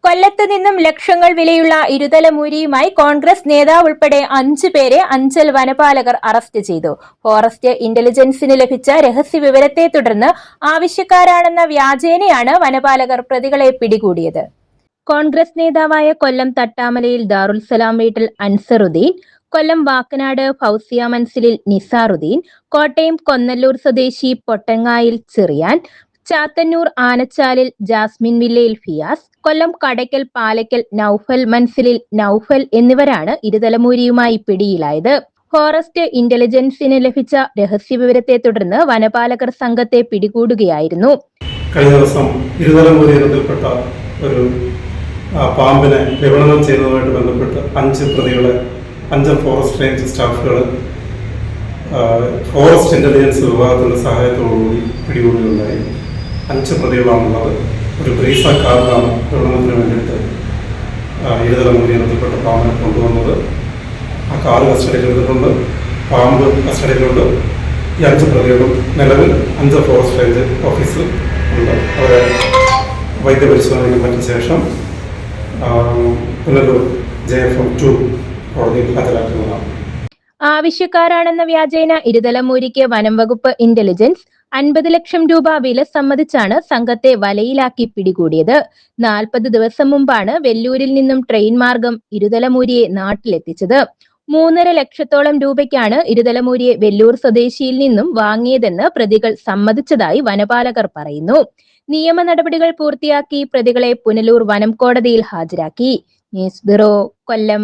കൊല്ലത്ത് നിന്നും ലക്ഷങ്ങൾ വിലയുള്ള ഇരുതലമൂരിയുമായി കോൺഗ്രസ് നേതാവ് ഉൾപ്പെടെ 5 പേരെ അഞ്ചൽ വനപാലകർ അറസ്റ്റ് ചെയ്തു. ഫോറസ്റ്റ് ഇന്റലിജൻസിന് ലഭിച്ച രഹസ്യവിവരത്തെ തുടർന്ന് ആവശ്യക്കാരാണെന്ന വ്യാജേനയാണ് വനപാലകർ പ്രതികളെ പിടികൂടിയത്. കോൺഗ്രസ് നേതാവായ കൊല്ലം തട്ടാമലയിൽ ദാറുൽസലാം വീട്ടിൽ അൻസറുദ്ദീൻ, കൊല്ലം വാക്കനാട് ഫൗസിയ മൻസിലിൽ നിസാറുദ്ദീൻ, കോട്ടയം കൊന്നല്ലൂർ സ്വദേശി പൊട്ടങ്ങായിൽ ചെറിയാൻ, ചാത്തന്നൂർ ആനച്ചാലിൽ ജാസ്മിൻ വില്ലയിൽ ഫിയാസ്, കൊല്ലം കടയ്ക്കൽ പാലയ്ക്കൽ നൌഫൽ മൻസിലിൽ നൌഫൽ എന്നിവരാണ് ഇരുതലമൂരിയുമായി പിടിയിലായത്. ഫോറസ്റ്റ് ഇന്റലിജൻസിന് ലഭിച്ച രഹസ്യവിവരത്തെ തുടർന്ന് വനപാലകർ സംഘത്തെ പിടികൂടുകയായിരുന്നു. കഴിഞ്ഞ ദിവസം ഇരുതലമൂരി ഇനത്തിൽപ്പെട്ട ഒരു പാമ്പിനെ വിപണനം ചെയ്യുന്നതുമായിട്ട് ബന്ധപ്പെട്ട് 5 പ്രതികളെ അഞ്ചൽ ഫോറസ്റ്റ് റേഞ്ച് സ്റ്റാഫുകൾ ഫോറസ്റ്റ് ഇന്റലിജൻസ് വിഭാഗത്തിന്റെ സഹായത്തോടുകൂടി പിടികൂടുകയുണ്ടായി. 5 പ്രതികളാണുള്ളത്. ഒരു ബ്രീസ കാറിലാണ് വിപണനത്തിന് വേണ്ടിയിട്ട് ഇരുതലമൂരി ഇനത്തിൽപ്പെട്ട പാമ്പിനെ കൊണ്ടുവന്നത്. ആ കാറ് കസ്റ്റഡിയിലെടുത്തിട്ടുണ്ട്, പാമ്പ് കസ്റ്റഡിയിലുണ്ട്. ഈ 5 പ്രതികളും നിലവിൽ അഞ്ചൽ ഫോറസ്റ്റ് റേഞ്ച് ഓഫീസിൽ ഉണ്ട്. അവരെ വൈദ്യപരിശോധനയ്ക്ക് പറ്റിയ ശേഷം പുനലൂർ JFM2 കോടതിയിൽ ഹാജരാക്കുന്നതാണ്. ആവശ്യക്കാരാണെന്ന വ്യാജേന ഇരുതലമൂരിക്ക് വനം വകുപ്പ് ഇന്റലിജൻസ് 50 ലക്ഷം രൂപ വില സമ്മതിച്ചാണ് സംഘത്തെ വലയിലാക്കി പിടികൂടിയത്. 40 ദിവസം മുമ്പാണ് വെല്ലൂരിൽ നിന്നും ട്രെയിൻ മാർഗം ഇരുതലമൂരിയെ നാട്ടിലെത്തിച്ചത്. 3.5 ലക്ഷത്തോളം രൂപയ്ക്കാണ് ഇരുതലമൂരിയെ വെല്ലൂർ സ്വദേശിയിൽ നിന്നും വാങ്ങിയതെന്ന് പ്രതികൾ സമ്മതിച്ചതായി വനപാലകർ പറയുന്നു. നിയമ നടപടികൾ പൂർത്തിയാക്കി പ്രതികളെ പുനലൂർ വനം കോടതിയിൽ ഹാജരാക്കി. ന്യൂസ് ബ്യൂറോ, കൊല്ലം.